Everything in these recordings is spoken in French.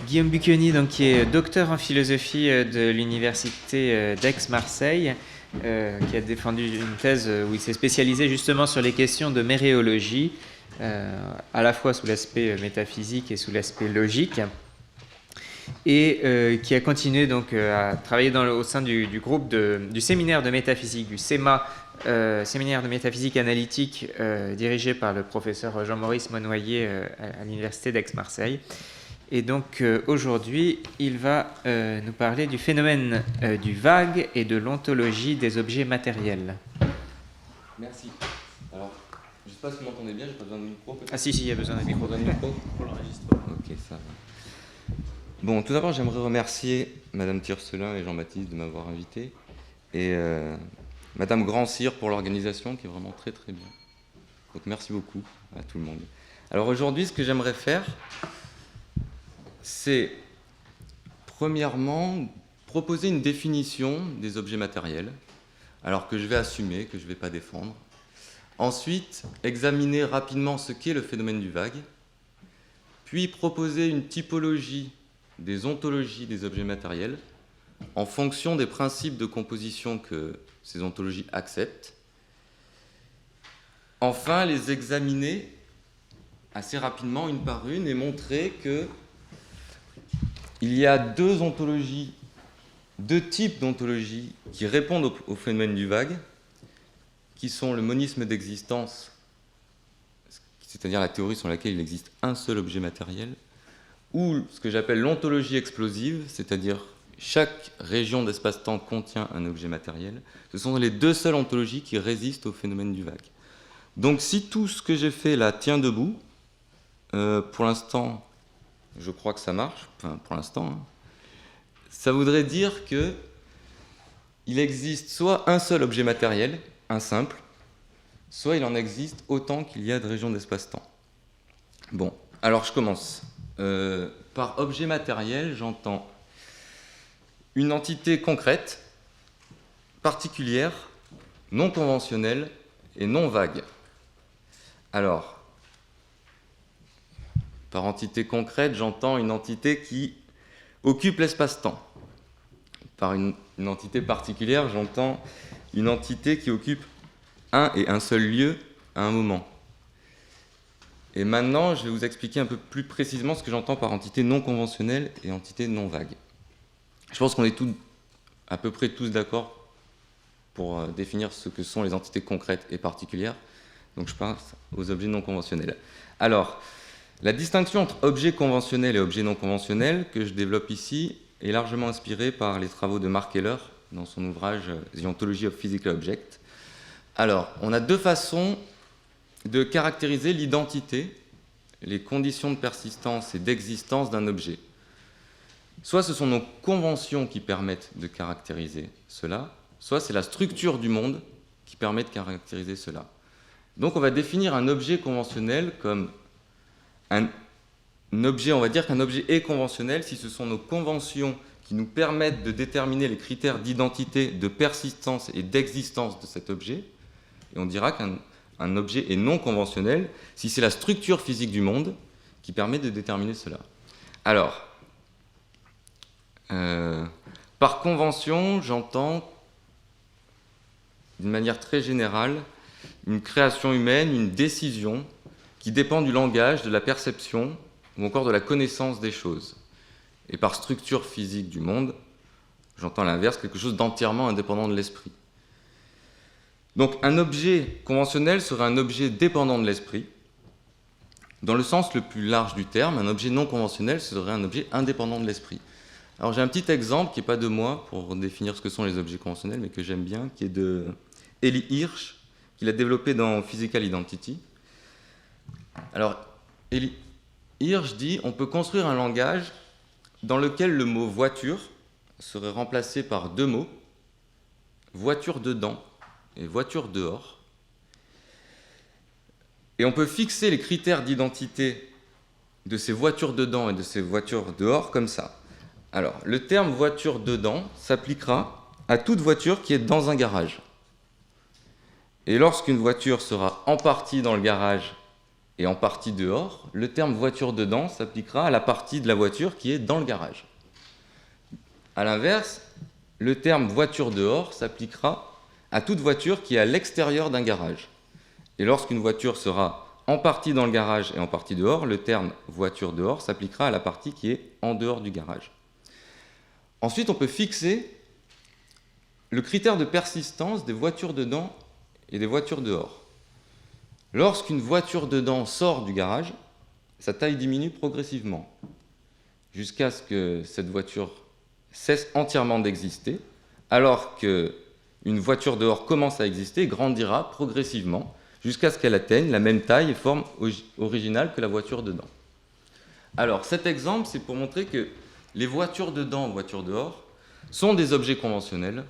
Guillaume Bucchioni, donc, qui est docteur en philosophie de l'université d'Aix-Marseille, qui a défendu une thèse où il s'est spécialisé justement sur les questions de méréologie, à la fois sous l'aspect métaphysique et sous l'aspect logique, et qui a continué donc à travailler au sein du groupe du séminaire de métaphysique, du SEMA, séminaire de métaphysique analytique, dirigé par le professeur Jean-Maurice Monnoyer à l'université d'Aix-Marseille. Et donc aujourd'hui, il va nous parler du phénomène du vague et de l'ontologie des objets matériels. Merci. Alors, je ne sais pas si vous m'entendez bien, j'ai pas besoin de micro peut-être. Ah si, il y a besoin d'un micro. Pour l'enregistrement. Ok, ça va. Bon, tout d'abord, j'aimerais remercier Madame Tiercelin et Jean-Baptiste de m'avoir invité, et Madame Grand-Cyr pour l'organisation, qui est vraiment très très bien. Donc merci beaucoup à tout le monde. Alors aujourd'hui, ce que j'aimerais faire, c'est premièrement proposer une définition des objets matériels, alors que je vais assumer, que je ne vais pas défendre. Ensuite, examiner rapidement ce qu'est le phénomène du vague, puis proposer une typologie des ontologies des objets matériels en fonction des principes de composition que ces ontologies acceptent. Enfin, les examiner assez rapidement une par une et montrer que il y a deux types d'ontologies qui répondent au phénomène du vague, qui sont le monisme d'existence, c'est-à-dire la théorie sur laquelle il existe un seul objet matériel, ou ce que j'appelle l'ontologie explosive, c'est-à-dire chaque région d'espace-temps contient un objet matériel. Ce sont les deux seules ontologies qui résistent au phénomène du vague. Donc si tout ce que j'ai fait là tient debout, pour l'instant, je crois que ça marche, enfin pour l'instant, hein, ça voudrait dire qu'il existe soit un seul objet matériel, un simple, soit il en existe autant qu'il y a de régions d'espace-temps. Bon, alors je commence. Par objet matériel, j'entends une entité concrète, particulière, non conventionnelle et non vague. Alors, par entité concrète, j'entends une entité qui occupe l'espace-temps. Par une entité particulière, j'entends une entité qui occupe un et un seul lieu à un moment. Et maintenant, je vais vous expliquer un peu plus précisément ce que j'entends par entité non conventionnelle et entité non vague. Je pense qu'on est à peu près tous d'accord pour définir ce que sont les entités concrètes et particulières. Donc je passe aux objets non conventionnels. Alors, la distinction entre objet conventionnel et objet non conventionnel que je développe ici est largement inspirée par les travaux de Mark Heller dans son ouvrage The Ontology of Physical Objects. Alors, on a deux façons de caractériser l'identité, les conditions de persistance et d'existence d'un objet. Soit ce sont nos conventions qui permettent de caractériser cela, soit c'est la structure du monde qui permet de caractériser cela. Donc on va définir un objet conventionnel comme un objet, on va dire qu'un objet est conventionnel si ce sont nos conventions qui nous permettent de déterminer les critères d'identité, de persistance et d'existence de cet objet. Et on dira qu'un objet est non conventionnel si c'est la structure physique du monde qui permet de déterminer cela. Alors, par convention, j'entends d'une manière très générale une création humaine, une décision qui dépend du langage, de la perception ou encore de la connaissance des choses. Et par structure physique du monde, j'entends l'inverse, quelque chose d'entièrement indépendant de l'esprit. Donc un objet conventionnel serait un objet dépendant de l'esprit. Dans le sens le plus large du terme, un objet non conventionnel serait un objet indépendant de l'esprit. Alors j'ai un petit exemple qui n'est pas de moi pour définir ce que sont les objets conventionnels, mais que j'aime bien, qui est de Eli Hirsch, qu'il a développé dans Physical Identity. Alors Eli Hirsch dit on peut construire un langage dans lequel le mot voiture serait remplacé par deux mots, voiture dedans et voiture dehors. Et on peut fixer les critères d'identité de ces voitures dedans et de ces voitures dehors comme ça. Alors, le terme voiture dedans s'appliquera à toute voiture qui est dans un garage. Et lorsqu'une voiture sera en partie dans le garage et en partie dehors, le terme voiture dedans s'appliquera à la partie de la voiture qui est dans le garage. A l'inverse, le terme voiture dehors s'appliquera à toute voiture qui est à l'extérieur d'un garage. Et lorsqu'une voiture sera en partie dans le garage et en partie dehors, le terme voiture dehors s'appliquera à la partie qui est en dehors du garage. Ensuite, on peut fixer le critère de persistance des voitures dedans et des voitures dehors. Lorsqu'une voiture dedans sort du garage, sa taille diminue progressivement, jusqu'à ce que cette voiture cesse entièrement d'exister, alors qu'une voiture dehors commence à exister et grandira progressivement, jusqu'à ce qu'elle atteigne la même taille et forme originale que la voiture dedans. Alors, cet exemple, c'est pour montrer que les voitures dedans, voitures dehors, sont des objets conventionnels,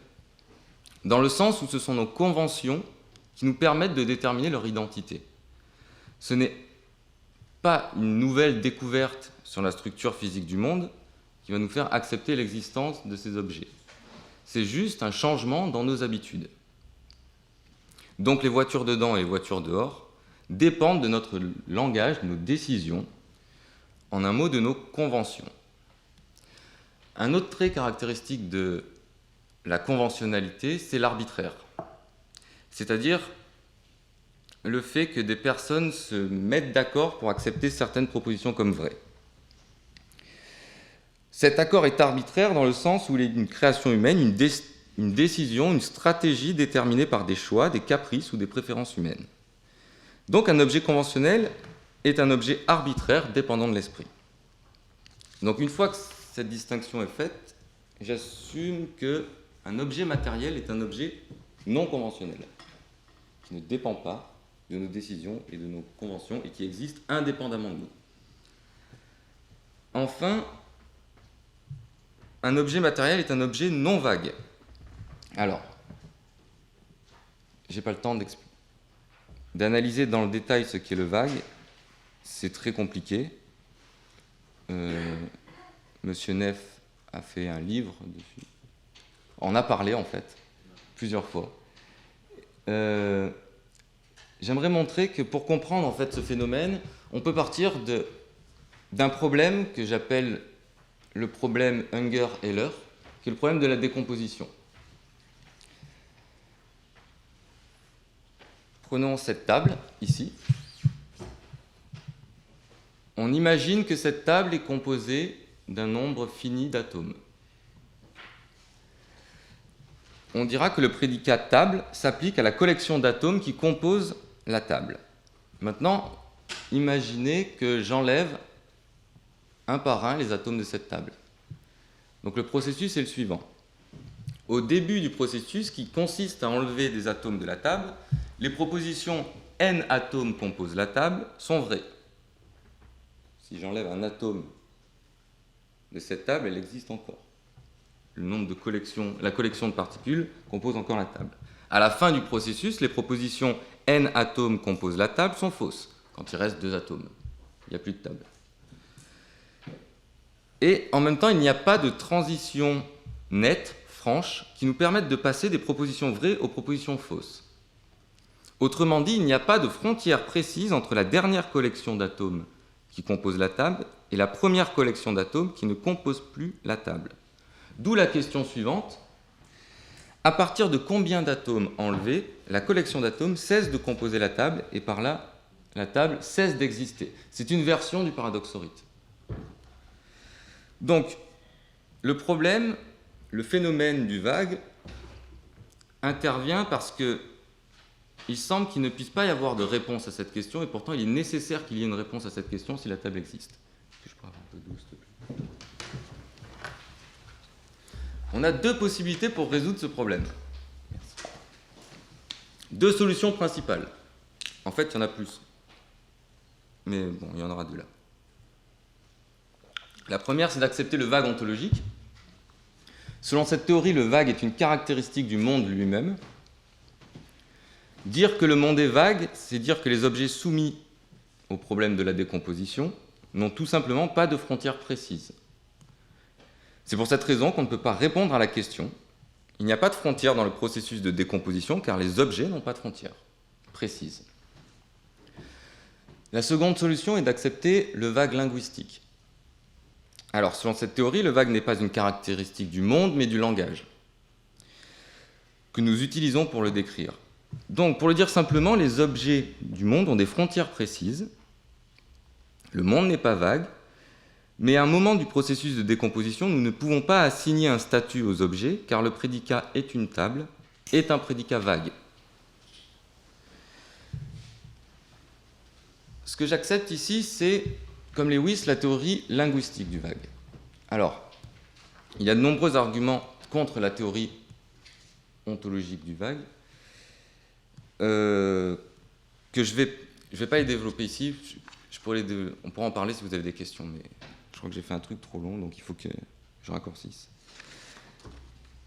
dans le sens où ce sont nos conventions qui nous permettent de déterminer leur identité. Ce n'est pas une nouvelle découverte sur la structure physique du monde qui va nous faire accepter l'existence de ces objets. C'est juste un changement dans nos habitudes. Donc les voitures dedans et les voitures dehors dépendent de notre langage, de nos décisions, en un mot, de nos conventions. Un autre trait caractéristique de la conventionnalité, c'est l'arbitraire. C'est-à-dire le fait que des personnes se mettent d'accord pour accepter certaines propositions comme vraies. Cet accord est arbitraire dans le sens où il est une création humaine, une décision, une stratégie déterminée par des choix, des caprices ou des préférences humaines. Donc un objet conventionnel est un objet arbitraire dépendant de l'esprit. Donc une fois que cette distinction est faite, j'assume qu'un objet matériel est un objet non conventionnel, qui ne dépend pas de nos décisions et de nos conventions et qui existe indépendamment de nous. Enfin, un objet matériel est un objet non vague. Alors, je n'ai pas le temps d'analyser dans le détail ce qu'est le vague, c'est très compliqué. Monsieur Neff a fait un livre dessus, en a parlé en fait, plusieurs fois. J'aimerais montrer que pour comprendre en fait ce phénomène, on peut partir d'un problème que j'appelle le problème Unger-Heller, qui est le problème de la décomposition. Prenons cette table, ici. On imagine que cette table est composée d'un nombre fini d'atomes. On dira que le prédicat table s'applique à la collection d'atomes qui composent la table. Maintenant, imaginez que j'enlève un par un les atomes de cette table. Donc le processus est le suivant. Au début du processus, qui consiste à enlever des atomes de la table, les propositions n atomes composent la table sont vraies. Si j'enlève un atome de cette table, elle existe encore. La collection de particules compose encore la table. À la fin du processus, les propositions n atomes composent la table sont fausses, quand il reste 2 atomes. Il n'y a plus de table. Et en même temps, il n'y a pas de transition nette, franche, qui nous permette de passer des propositions vraies aux propositions fausses. Autrement dit, il n'y a pas de frontière précise entre la dernière collection d'atomes qui compose la table et la première collection d'atomes qui ne compose plus la table. D'où la question suivante. À partir de combien d'atomes enlevés, la collection d'atomes cesse de composer la table et par là, la table cesse d'exister. C'est une version du paradoxe Horite. Donc, le problème, le phénomène du vague intervient parce que il semble qu'il ne puisse pas y avoir de réponse à cette question et pourtant il est nécessaire qu'il y ait une réponse à cette question si la table existe. Est-ce que je peux avoir un peu d'eau, s'il te plaît ? On a 2 possibilités pour résoudre ce problème. Merci. 2 solutions principales. En fait, il y en a plus. Mais bon, il y en aura 2 là. La première, c'est d'accepter le vague ontologique. Selon cette théorie, le vague est une caractéristique du monde lui-même. Dire que le monde est vague, c'est dire que les objets soumis au problème de la décomposition n'ont tout simplement pas de frontières précises. C'est pour cette raison qu'on ne peut pas répondre à la question. Il n'y a pas de frontière dans le processus de décomposition car les objets n'ont pas de frontières précises. La seconde solution est d'accepter le vague linguistique. Alors, selon cette théorie, le vague n'est pas une caractéristique du monde, mais du langage, que nous utilisons pour le décrire. Donc, pour le dire simplement, les objets du monde ont des frontières précises. Le monde n'est pas vague, mais à un moment du processus de décomposition, nous ne pouvons pas assigner un statut aux objets, car le prédicat est une table, est un prédicat vague. Ce que j'accepte ici, c'est, comme Lewis, la théorie linguistique du vague. Alors, il y a de nombreux arguments contre la théorie ontologique du vague, que je vais pas les développer ici. On pourra en parler si vous avez des questions, mais je crois que j'ai fait un truc trop long, donc il faut que je raccourcisse.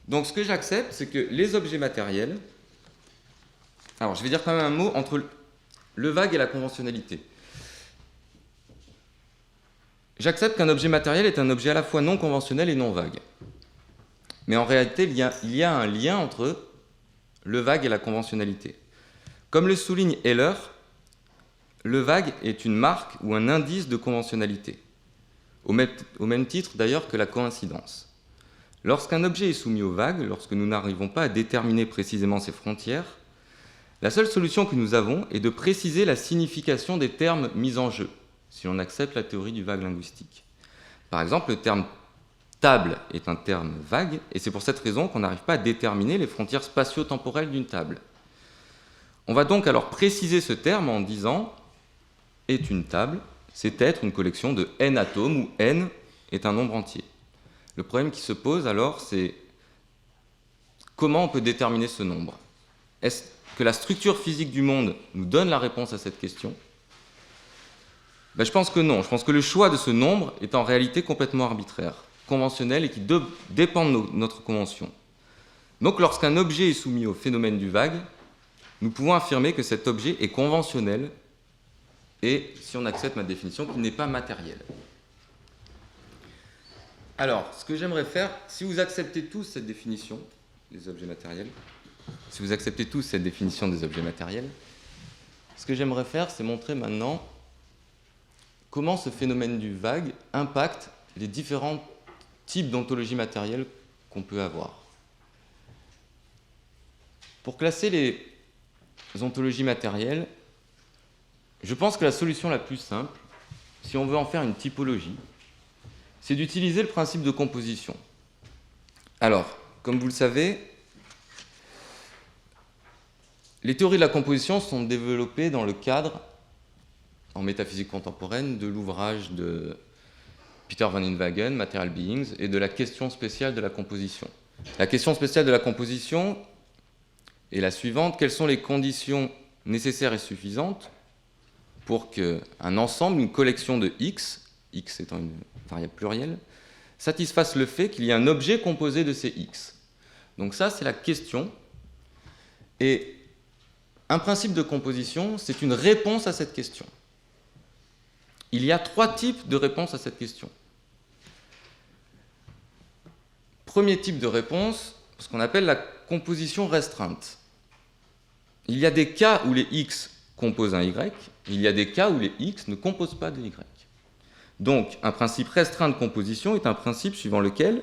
Donc ce que j'accepte, c'est que les objets matériels... Alors, je vais dire quand même un mot entre le vague et la conventionnalité. J'accepte qu'un objet matériel est un objet à la fois non conventionnel et non vague. Mais en réalité, il y a un lien entre le vague et la conventionnalité. Comme le souligne Heller, le vague est une marque ou un indice de conventionnalité, au même titre d'ailleurs que la coïncidence. Lorsqu'un objet est soumis au vague, lorsque nous n'arrivons pas à déterminer précisément ses frontières, la seule solution que nous avons est de préciser la signification des termes mis en jeu, si l'on accepte la théorie du vague linguistique. Par exemple, le terme table est un terme vague, et c'est pour cette raison qu'on n'arrive pas à déterminer les frontières spatio-temporelles d'une table. On va donc alors préciser ce terme en disant « est une table », c'est être une collection de n atomes, où n est un nombre entier. Le problème qui se pose alors, c'est comment on peut déterminer ce nombre? Est-ce que la structure physique du monde nous donne la réponse à cette question? Je pense que non. Je pense que le choix de ce nombre est en réalité complètement arbitraire, conventionnel et qui dépend de notre convention. Donc lorsqu'un objet est soumis au phénomène du vague, nous pouvons affirmer que cet objet est conventionnel et, si on accepte ma définition, qu'il n'est pas matériel. Alors, ce que j'aimerais faire, si vous acceptez tous cette définition des objets matériels, ce que j'aimerais faire, c'est montrer maintenant comment ce phénomène du vague impacte les différents types d'ontologie matérielle qu'on peut avoir. Pour classer les ontologies matérielles, je pense que la solution la plus simple, si on veut en faire une typologie, c'est d'utiliser le principe de composition. Alors, comme vous le savez, les théories de la composition sont développées dans le cadre, en métaphysique contemporaine, de l'ouvrage de Peter van Inwagen, Material Beings, et de la question spéciale de la composition. La question spéciale de la composition est la suivante: quelles sont les conditions nécessaires et suffisantes pour qu'un ensemble, une collection de X étant une variable plurielle, satisfasse le fait qu'il y a un objet composé de ces X. Donc ça, c'est la question. Et un principe de composition, c'est une réponse à cette question. Il y a 3 types de réponses à cette question. Premier type de réponse, ce qu'on appelle la composition restreinte. Il y a des cas où les X composent un Y, et il y a des cas où les X ne composent pas de Y. Donc, un principe restreint de composition est un principe suivant lequel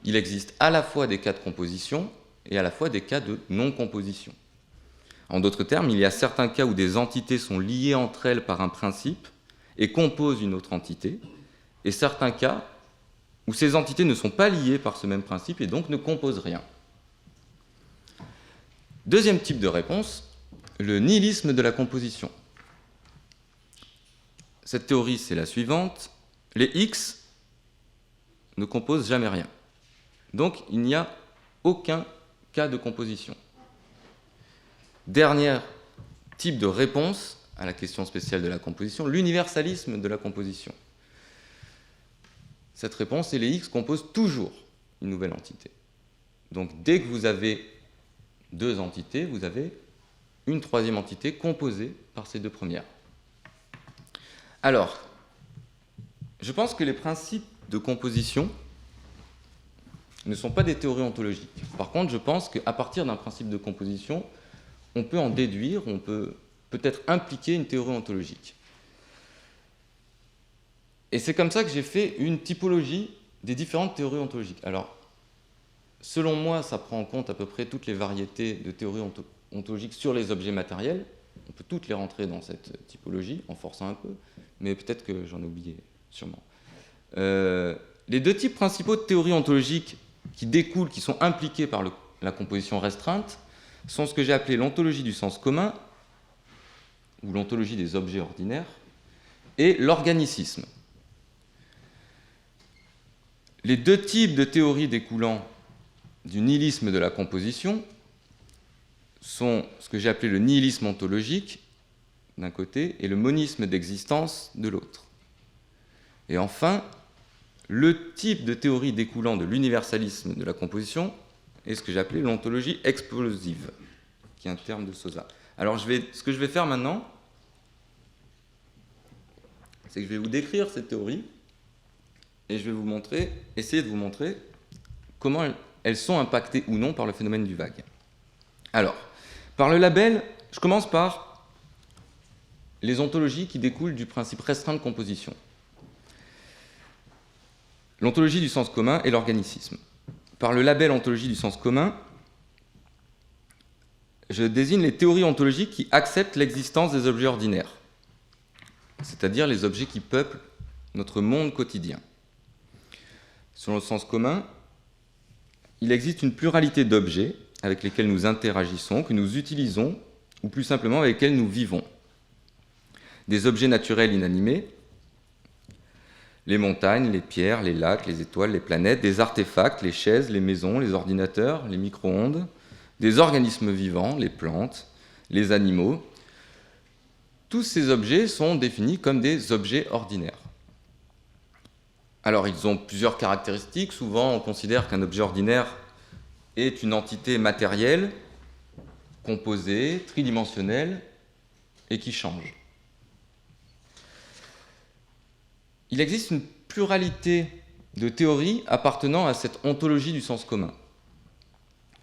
il existe à la fois des cas de composition et à la fois des cas de non-composition. En d'autres termes, il y a certains cas où des entités sont liées entre elles par un principe et composent une autre entité, et certains cas où ces entités ne sont pas liées par ce même principe et donc ne composent rien. Deuxième type de réponse, le nihilisme de la composition. Cette théorie, c'est la suivante: les X ne composent jamais rien. Donc, il n'y a aucun cas de composition. Dernier type de réponse à la question spéciale de la composition, l'universalisme de la composition. Cette réponse, c'est les X composent toujours une nouvelle entité. Donc, dès que vous avez 2 entités, vous avez une 3e entité composée par ces 2 premières. Alors, je pense que les principes de composition ne sont pas des théories ontologiques. Par contre, je pense qu'à partir d'un principe de composition, on peut en déduire, on peut peut-être impliquer une théorie ontologique. Et c'est comme ça que j'ai fait une typologie des différentes théories ontologiques. Alors, selon moi, ça prend en compte à peu près toutes les variétés de théories ontologiques sur les objets matériels. On peut toutes les rentrer dans cette typologie, en forçant un peu, mais peut-être que j'en ai oublié, sûrement. Les deux types principaux de théories ontologiques qui découlent, qui sont impliqués par la composition restreinte, sont ce que j'ai appelé l'ontologie du sens commun, ou l'ontologie des objets ordinaires, et l'organicisme. Les deux types de théories découlant du nihilisme de la composition sont ce que j'ai appelé le nihilisme ontologique d'un côté et le monisme d'existence de l'autre. Et enfin, le type de théorie découlant de l'universalisme de la composition est ce que j'ai appelé l'ontologie explosive, qui est un terme de Sosa. Alors ce que je vais faire maintenant, c'est que je vais vous décrire cette théorie et je vais essayer de vous montrer comment elles sont impactées ou non par le phénomène du vague. Alors, par le label, je commence par les ontologies qui découlent du principe restreint de composition. L'ontologie du sens commun et l'organicisme. Par le label ontologie du sens commun, je désigne les théories ontologiques qui acceptent l'existence des objets ordinaires, c'est-à-dire les objets qui peuplent notre monde quotidien. Selon le sens commun, il existe une pluralité d'objets avec lesquels nous interagissons, que nous utilisons, ou plus simplement avec lesquels nous vivons. Des objets naturels inanimés, les montagnes, les pierres, les lacs, les étoiles, les planètes, des artefacts, les chaises, les maisons, les ordinateurs, les micro-ondes, des organismes vivants, les plantes, les animaux. Tous ces objets sont définis comme des objets ordinaires. Alors, ils ont plusieurs caractéristiques. Souvent, on considère qu'un objet ordinaire est une entité matérielle, composée, tridimensionnelle, et qui change. Il existe une pluralité de théories appartenant à cette ontologie du sens commun.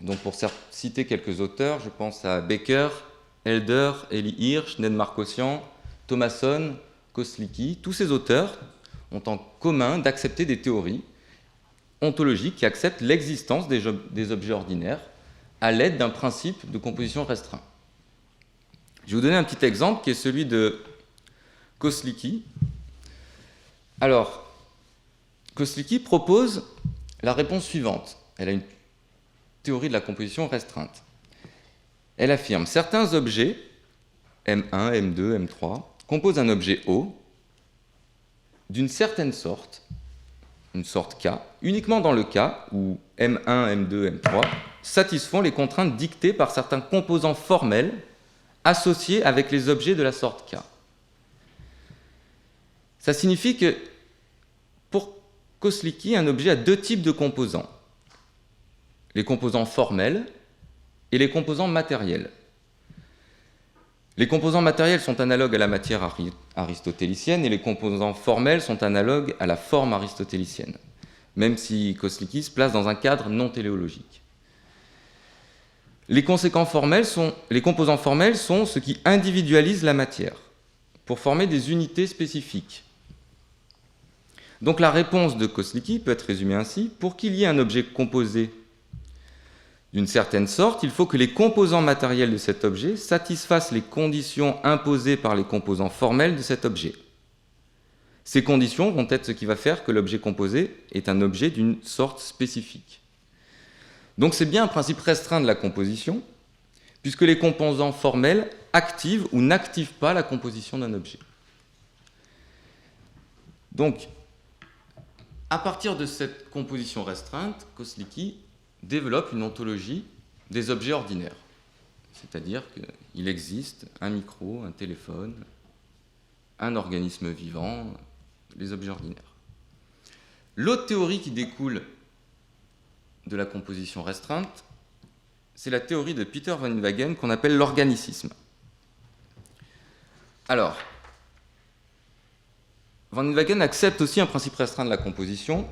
Donc, pour citer quelques auteurs, je pense à Becker, Helder, Eli Hirsch, Ned Markosian, Thomasson, Koslicki. Tous ces auteurs ont en commun d'accepter des théories ontologiques qui acceptent l'existence des objets ordinaires à l'aide d'un principe de composition restreint. Je vais vous donner un petit exemple qui est celui de Koslicki. Alors, Koslicki propose la réponse suivante. Elle a une théorie de la composition restreinte. Elle affirme certains objets, M1, M2, M3, composent un objet O d'une certaine sorte, une sorte K, uniquement dans le cas où M1, M2, M3 satisfont les contraintes dictées par certains composants formels associés avec les objets de la sorte K. Ça signifie que pour Koslicki, un objet a deux types de composants. Les composants formels et les composants matériels. Les composants matériels sont analogues à la matière aristotélicienne et les composants formels sont analogues à la forme aristotélicienne, même si Koslicki se place dans un cadre non téléologique. Les composants formels sont ce qui individualise la matière pour former des unités spécifiques. Donc la réponse de Koslicki peut être résumée ainsi: pour qu'il y ait un objet composé d'une certaine sorte, il faut que les composants matériels de cet objet satisfassent les conditions imposées par les composants formels de cet objet. Ces conditions vont être ce qui va faire que l'objet composé est un objet d'une sorte spécifique. Donc c'est bien un principe restreint de la composition, puisque les composants formels activent ou n'activent pas la composition d'un objet. Donc, à partir de cette composition restreinte, Koslicki développe une ontologie des objets ordinaires. C'est-à-dire qu'il existe un micro, un téléphone, un organisme vivant, les objets ordinaires. L'autre théorie qui découle de la composition restreinte, c'est la théorie de Peter van Inwagen qu'on appelle l'organicisme. Alors, van Inwagen accepte aussi un principe restreint de la composition,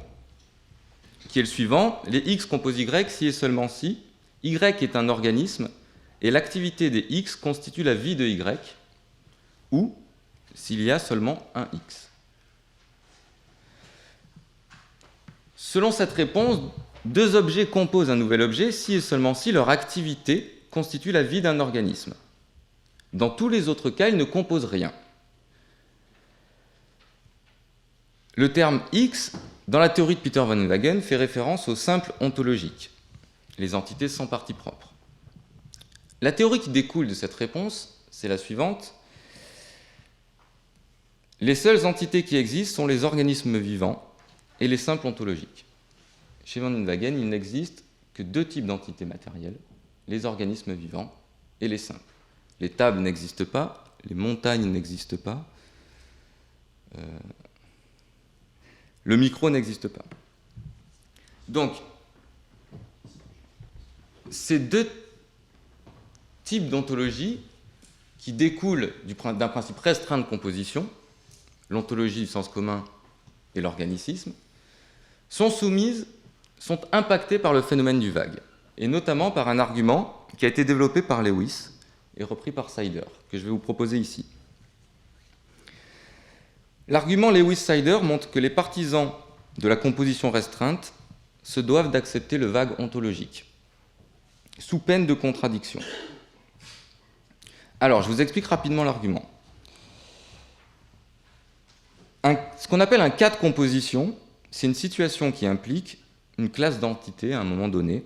qui est le suivant: les X composent Y si et seulement si Y est un organisme et l'activité des X constitue la vie de Y, ou s'il y a seulement un X. Selon cette réponse, deux objets composent un nouvel objet si et seulement si leur activité constitue la vie d'un organisme. Dans tous les autres cas, ils ne composent rien. Le terme X, dans la théorie de Peter van Wagen, fait référence au simple ontologique, les entités sans partie propre. La théorie qui découle de cette réponse, c'est la suivante. Les seules entités qui existent sont les organismes vivants et les simples ontologiques. Chez van Wagen, il n'existe que deux types d'entités matérielles, les organismes vivants et les simples. Les tables n'existent pas, les montagnes n'existent pas, le micro n'existe pas. Donc, ces deux types d'ontologie qui découlent d'un principe restreint de composition, l'ontologie du sens commun et l'organicisme, sont impactées par le phénomène du vague, et notamment par un argument qui a été développé par Lewis et repris par Sider, que je vais vous proposer ici. L'argument Lewis-Sider montre que les partisans de la composition restreinte se doivent d'accepter le vague ontologique, sous peine de contradiction. Alors, je vous explique rapidement l'argument. Ce qu'on appelle un cas de composition, c'est une situation qui implique une classe d'entités à un moment donné,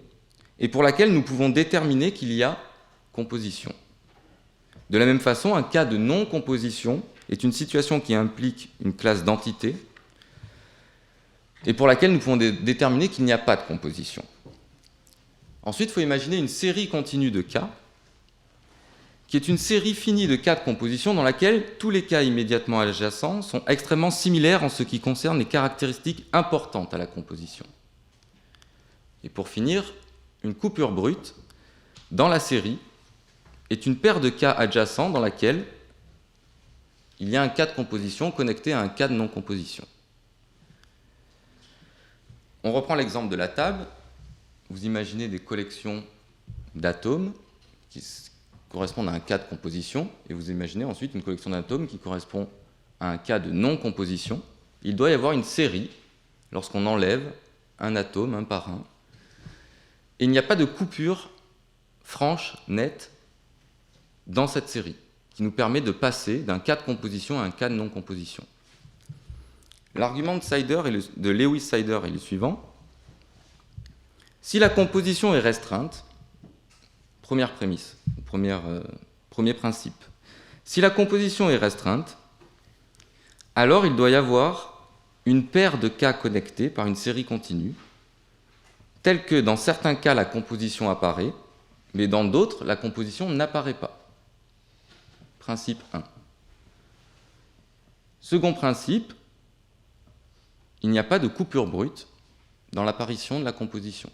et pour laquelle nous pouvons déterminer qu'il y a composition. De la même façon, un cas de non-composition est une situation qui implique une classe d'entités, et pour laquelle nous pouvons déterminer qu'il n'y a pas de composition. Ensuite, il faut imaginer une série continue de cas, qui est une série finie de cas de composition dans laquelle tous les cas immédiatement adjacents sont extrêmement similaires en ce qui concerne les caractéristiques importantes à la composition. Et pour finir, une coupure brute dans la série est une paire de cas adjacents dans laquelle il y a un cas de composition connecté à un cas de non-composition. On reprend l'exemple de la table. Vous imaginez des collections d'atomes qui correspondent à un cas de composition, et vous imaginez ensuite une collection d'atomes qui correspond à un cas de non-composition. Il doit y avoir une série lorsqu'on enlève un atome un par un. Et il n'y a pas de coupure franche, nette, dans cette série, qui nous permet de passer d'un cas de composition à un cas de non-composition. L'argument de Lewis-Sider est le suivant. Si la composition est restreinte, première prémisse, premier principe, si la composition est restreinte, alors il doit y avoir une paire de cas connectés par une série continue, telle que dans certains cas la composition apparaît, mais dans d'autres la composition n'apparaît pas. Principe 1. Second principe, il n'y a pas de coupure brute dans l'apparition de la composition,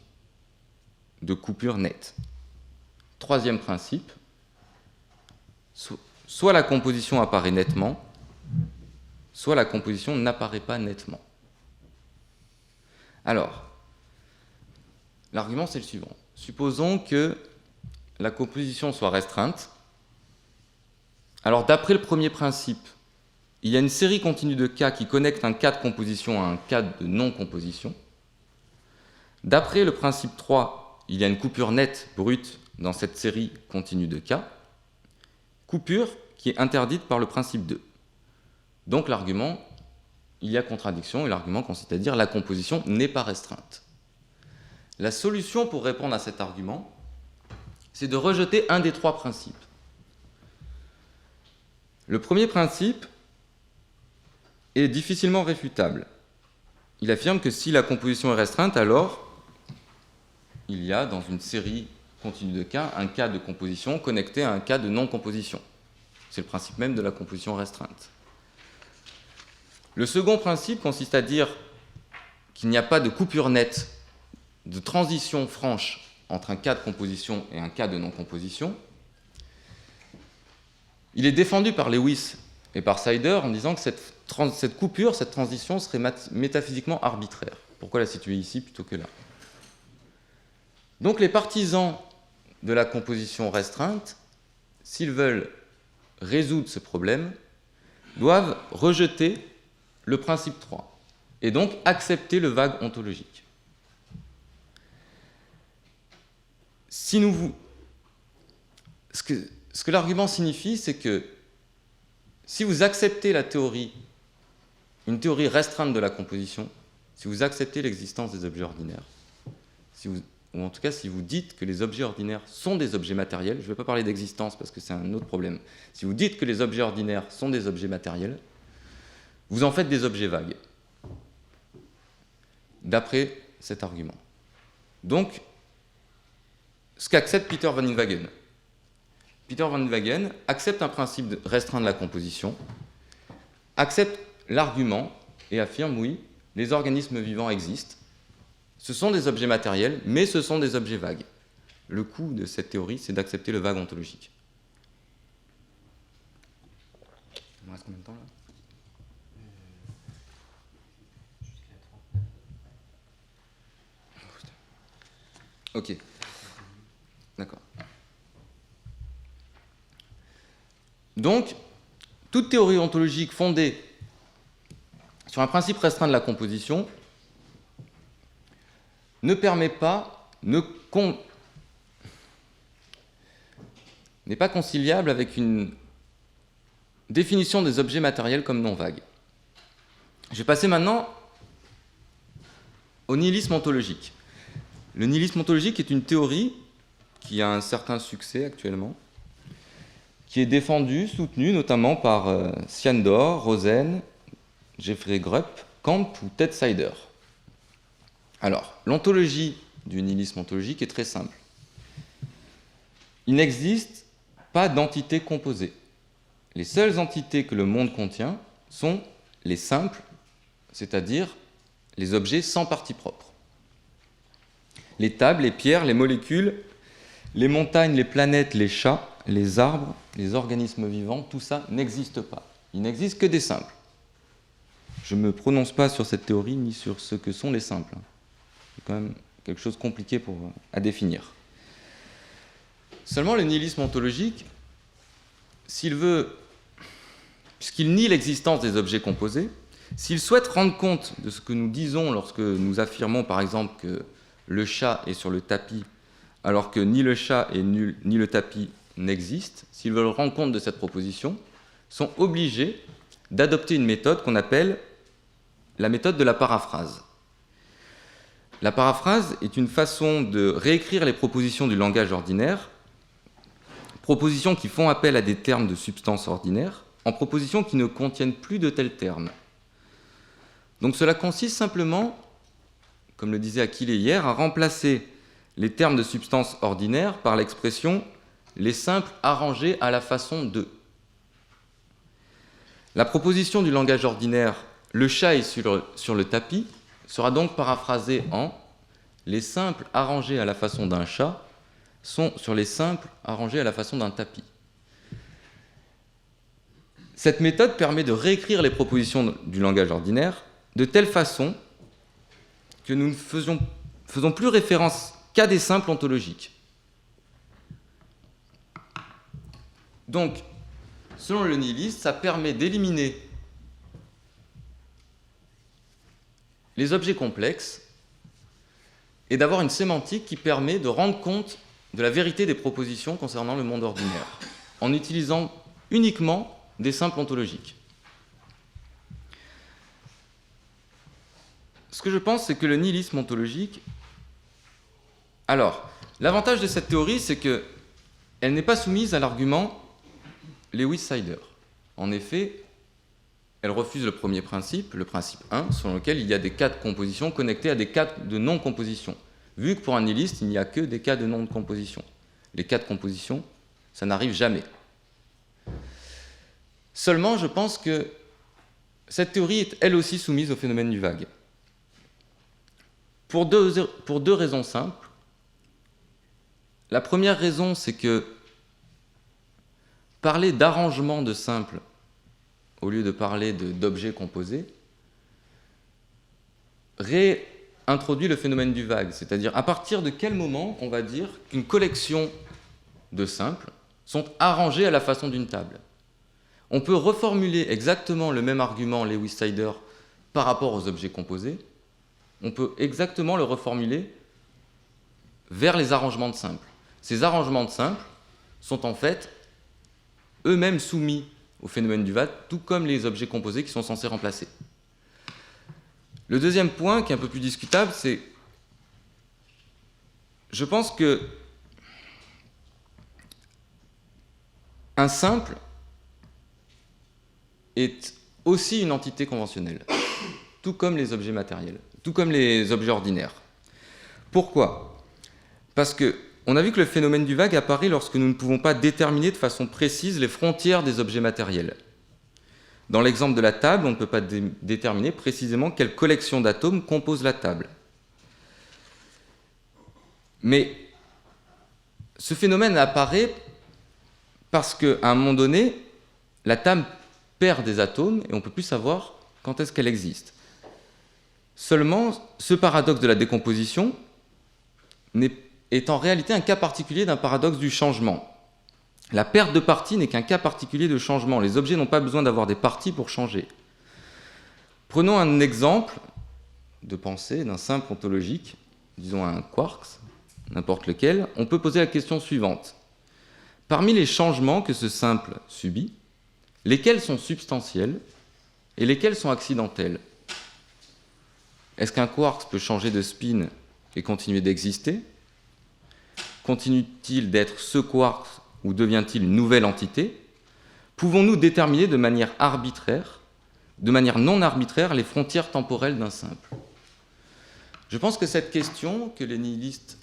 de coupure nette. Troisième principe, soit la composition apparaît nettement, soit la composition n'apparaît pas nettement. Alors, l'argument c'est le suivant. Supposons que la composition soit restreinte. Alors, d'après le premier principe, il y a une série continue de cas qui connectent un cas de composition à un cas de non-composition. D'après le principe 3, il y a une coupure nette, brute, dans cette série continue de cas. Coupure qui est interdite par le principe 2. Donc l'argument, il y a contradiction, et l'argument consiste à dire la composition n'est pas restreinte. La solution pour répondre à cet argument, c'est de rejeter un des trois principes. Le premier principe est difficilement réfutable. Il affirme que si la composition est restreinte, alors il y a dans une série continue de cas un cas de composition connecté à un cas de non-composition. C'est le principe même de la composition restreinte. Le second principe consiste à dire qu'il n'y a pas de coupure nette, de transition franche entre un cas de composition et un cas de non-composition. Il est défendu par Lewis et par Sider en disant que cette coupure, cette transition serait métaphysiquement arbitraire. Pourquoi la situer ici plutôt que là? Donc les partisans de la composition restreinte, s'ils veulent résoudre ce problème, doivent rejeter le principe 3. et donc accepter le vague ontologique. Si nous ce que l'argument signifie, c'est que si vous acceptez la théorie, une théorie restreinte de la composition, si vous acceptez l'existence des objets ordinaires, ou en tout cas si vous dites que les objets ordinaires sont des objets matériels, je ne vais pas parler d'existence parce que c'est un autre problème, si vous dites que les objets ordinaires sont des objets matériels, vous en faites des objets vagues, d'après cet argument. Donc, ce qu'accepte Peter van Inwagen. Peter van Inwagen accepte un principe restreint de la composition, accepte l'argument et affirme, oui, les organismes vivants existent, ce sont des objets matériels, mais ce sont des objets vagues. Le coût de cette théorie, c'est d'accepter le vague ontologique. Il me reste combien de temps là ? Ok. D'accord. Donc, toute théorie ontologique fondée sur un principe restreint de la composition ne permet pas, n'est pas conciliable avec une définition des objets matériels comme non vagues. Je vais passer maintenant au nihilisme ontologique. Le nihilisme ontologique est une théorie qui a un certain succès actuellement, qui est défendue, soutenue notamment par Siandor, Rosen, Jeffrey Grupp, Camp ou Ted Sider. Alors, l'ontologie du nihilisme ontologique est très simple. Il n'existe pas d'entité composée. Les seules entités que le monde contient sont les simples, c'est-à-dire les objets sans partie propre. Les tables, les pierres, les molécules, les montagnes, les planètes, les chats, les arbres, les organismes vivants, tout ça n'existe pas. Il n'existe que des simples. Je ne me prononce pas sur cette théorie ni sur ce que sont les simples. C'est quand même quelque chose de compliqué à définir. Seulement le nihilisme ontologique, puisqu'il nie l'existence des objets composés, s'il souhaite rendre compte de ce que nous disons lorsque nous affirmons par exemple que le chat est sur le tapis, alors que ni le chat ni le tapis n'existent, s'ils veulent rendre compte de cette proposition, sont obligés d'adopter une méthode qu'on appelle la méthode de la paraphrase. La paraphrase est une façon de réécrire les propositions du langage ordinaire, propositions qui font appel à des termes de substance ordinaire, en propositions qui ne contiennent plus de tels termes. Donc cela consiste simplement, comme le disait Achille hier, à remplacer les termes de substance ordinaire par l'expression « les simples arrangés à la façon de ». La proposition du langage ordinaire « le chat est sur le tapis » sera donc paraphrasée en « les simples arrangés à la façon d'un chat sont sur les simples arrangés à la façon d'un tapis ». Cette méthode permet de réécrire les propositions du langage ordinaire de telle façon que nous ne faisons plus référence qu'à des simples ontologiques. Donc, selon le nihilisme, ça permet d'éliminer les objets complexes et d'avoir une sémantique qui permet de rendre compte de la vérité des propositions concernant le monde ordinaire, en utilisant uniquement des simples ontologiques. Ce que je pense, c'est que le nihilisme ontologique... Alors, l'avantage de cette théorie, c'est qu'elle n'est pas soumise à l'argument Lewis-Sider. En effet, elle refuse le premier principe, le principe 1, selon lequel il y a des cas de composition connectés à des cas de non-composition. Vu que pour un nihiliste, il n'y a que des cas de non-composition. Les cas de composition, ça n'arrive jamais. Seulement, je pense que cette théorie est elle aussi soumise au phénomène du vague. Pour deux raisons simples. La première raison, c'est que parler d'arrangement de simples au lieu de parler d'objets composés réintroduit le phénomène du vague. C'est-à-dire, à partir de quel moment on va dire qu'une collection de simples sont arrangés à la façon d'une table. On peut reformuler exactement le même argument Lewis-Sider par rapport aux objets composés, on peut exactement le reformuler vers les arrangements de simples. Ces arrangements de simples sont en fait eux-mêmes soumis au phénomène du vague, tout comme les objets composés qui sont censés remplacer. Le deuxième point, qui est un peu plus discutable, c'est je pense que un simple est aussi une entité conventionnelle, tout comme les objets matériels, tout comme les objets ordinaires. Pourquoi ? Parce qu'on a vu que le phénomène du vague apparaît lorsque nous ne pouvons pas déterminer de façon précise les frontières des objets matériels. Dans l'exemple de la table, on ne peut pas déterminer précisément quelle collection d'atomes compose la table. Mais ce phénomène apparaît parce qu'à un moment donné, la table perd des atomes et on ne peut plus savoir quand est-ce qu'elle existe. Seulement, ce paradoxe de la décomposition est en réalité un cas particulier d'un paradoxe du changement. La perte de parties n'est qu'un cas particulier de changement. Les objets n'ont pas besoin d'avoir des parties pour changer. Prenons un exemple de pensée d'un simple ontologique, disons un quark, n'importe lequel. On peut poser la question suivante. Parmi les changements que ce simple subit, lesquels sont substantiels et lesquels sont accidentels ? Est-ce qu'un quark peut changer de spin et continuer d'exister ? Continue-t-il d'être ce quark ou devient-il une nouvelle entité ? Pouvons-nous déterminer de manière arbitraire, de manière non arbitraire, les frontières temporelles d'un simple ? Je pense que cette question que les nihilistes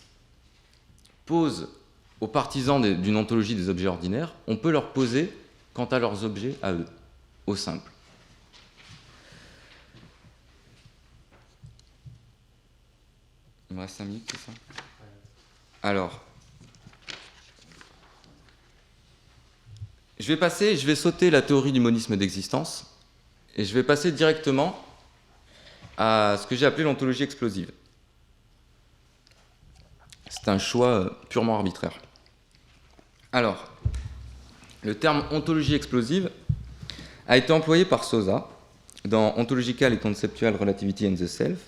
posent aux partisans d'une ontologie des objets ordinaires, on peut leur poser quant à leurs objets à eux, au simple. Il me reste 5 minutes, c'est ça ? Alors, je vais sauter la théorie du monisme d'existence et je vais passer directement à ce que j'ai appelé l'ontologie explosive. C'est un choix purement arbitraire. Alors, le terme ontologie explosive a été employé par Sosa dans Ontological and Conceptual Relativity and the Self.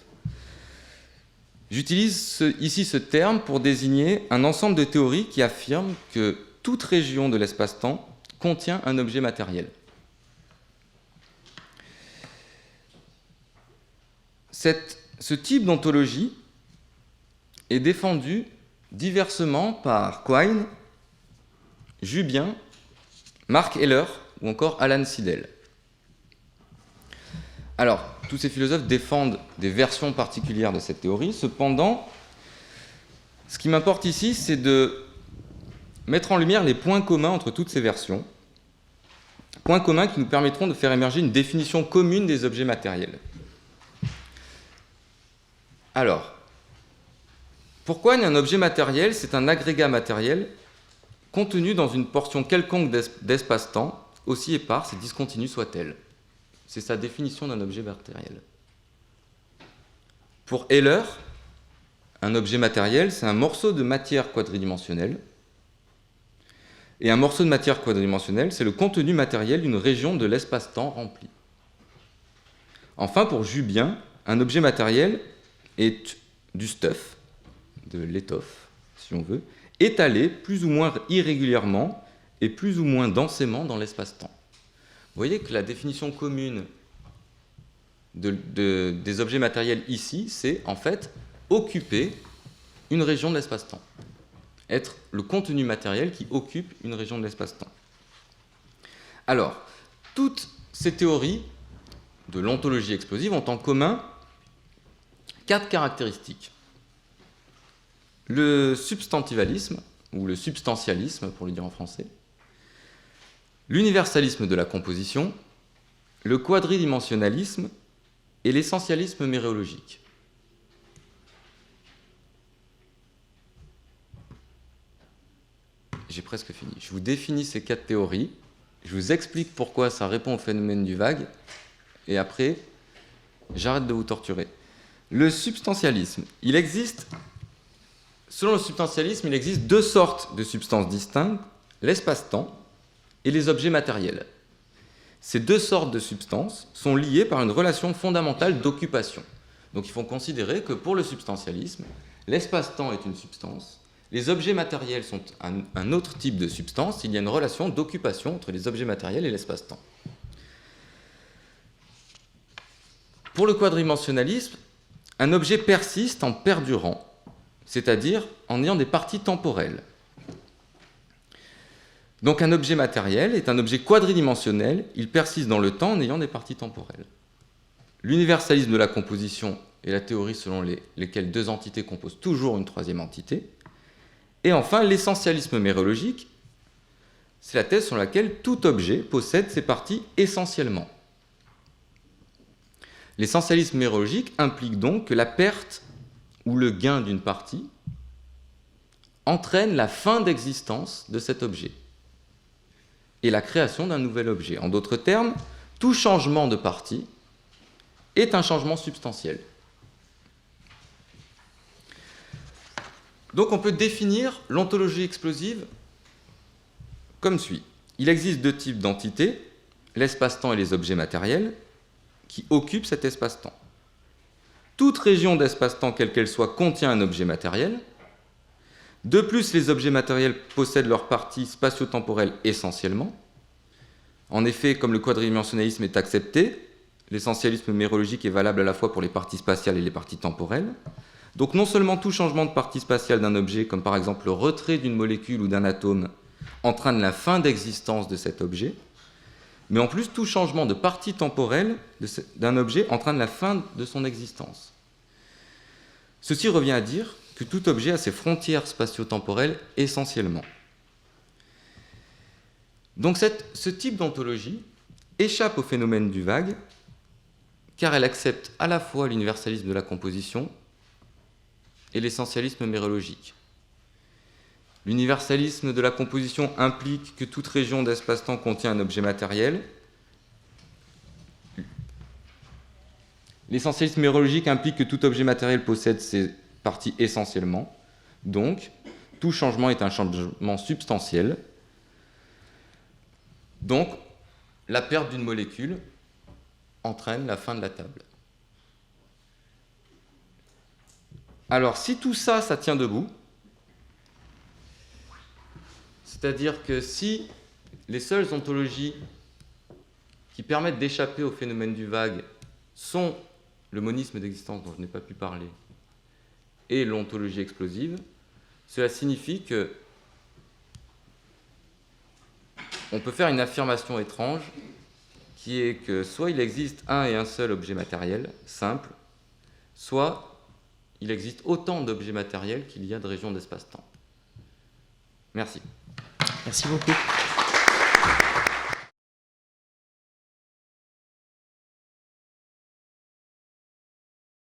J'utilise ici ce terme pour désigner un ensemble de théories qui affirment que toute région de l'espace-temps contient un objet matériel. Ce type d'ontologie est défendu diversement par Quine, Jubien, Mark Heller ou encore Alan Seidel. Alors, tous ces philosophes défendent des versions particulières de cette théorie. Cependant, ce qui m'importe ici, c'est de mettre en lumière les points communs entre toutes ces versions, points communs qui nous permettront de faire émerger une définition commune des objets matériels. Alors, pourquoi un objet matériel, c'est un agrégat matériel contenu dans une portion quelconque d'espace-temps, aussi éparse et discontinue soit-elle ? C'est sa définition d'un objet matériel. Pour Heller, un objet matériel, c'est un morceau de matière quadridimensionnelle. Et un morceau de matière quadridimensionnelle, c'est le contenu matériel d'une région de l'espace-temps remplie. Enfin, pour Jubien, un objet matériel est du stuff, de l'étoffe, si on veut, étalé plus ou moins irrégulièrement et plus ou moins densément dans l'espace-temps. Vous voyez que la définition commune des objets matériels ici, c'est en fait occuper une région de l'espace-temps. Être le contenu matériel qui occupe une région de l'espace-temps. Alors, toutes ces théories de l'ontologie explosive ont en commun 4 caractéristiques. Le substantivalisme, ou le substantialisme pour le dire en français, l'universalisme de la composition, le quadridimensionnalisme et l'essentialisme méréologique. J'ai presque fini. Je vous définis ces 4 théories, je vous explique pourquoi ça répond au phénomène du vague, et après, j'arrête de vous torturer. Le substantialisme, selon le substantialisme, il existe 2 sortes de substances distinctes, l'espace-temps et les objets matériels. Ces deux sortes de substances sont liées par une relation fondamentale d'occupation. Donc il faut considérer que pour le substantialisme, l'espace-temps est une substance, les objets matériels sont un autre type de substance, il y a une relation d'occupation entre les objets matériels et l'espace-temps. Pour le quadridimensionnalisme, un objet persiste en perdurant, c'est-à-dire en ayant des parties temporelles. Donc un objet matériel est un objet quadridimensionnel, il persiste dans le temps en ayant des parties temporelles. L'universalisme de la composition est la théorie selon lesquelles deux entités composent toujours une troisième entité. Et enfin, l'essentialisme mérologique, c'est la thèse selon laquelle tout objet possède ses parties essentiellement. L'essentialisme mérologique implique donc que la perte ou le gain d'une partie entraîne la fin d'existence de cet objet et la création d'un nouvel objet. En d'autres termes, tout changement de partie est un changement substantiel. Donc on peut définir l'ontologie explosive comme suit. Il existe deux types d'entités, l'espace-temps et les objets matériels, qui occupent cet espace-temps. Toute région d'espace-temps, quelle qu'elle soit, contient un objet matériel. De plus, les objets matériels possèdent leurs parties spatio-temporelles essentiellement. En effet, comme le quadridimensionnalisme est accepté, l'essentialisme mérologique est valable à la fois pour les parties spatiales et les parties temporelles. Donc non seulement tout changement de partie spatiale d'un objet, comme par exemple le retrait d'une molécule ou d'un atome, entraîne la fin d'existence de cet objet, mais en plus tout changement de partie temporelle d'un objet entraîne la fin de son existence. Ceci revient à dire que tout objet a ses frontières spatio-temporelles essentiellement. Donc ce type d'ontologie échappe au phénomène du vague, car elle accepte à la fois l'universalisme de la composition et l'essentialisme mérologique. L'universalisme de la composition implique que toute région d'espace-temps contient un objet matériel. L'essentialisme mérologique implique que tout objet matériel possède ses parties essentiellement. Donc, tout changement est un changement substantiel. Donc, la perte d'une molécule entraîne la fin de la table. Alors, si tout ça, ça tient debout, c'est-à-dire que si les seules ontologies qui permettent d'échapper au phénomène du vague sont le monisme d'existence dont je n'ai pas pu parler et l'ontologie explosive, cela signifie que on peut faire une affirmation étrange qui est que soit il existe un et un seul objet matériel, simple, soit il existe autant d'objets matériels qu'il y a de régions d'espace-temps. Merci. Merci beaucoup.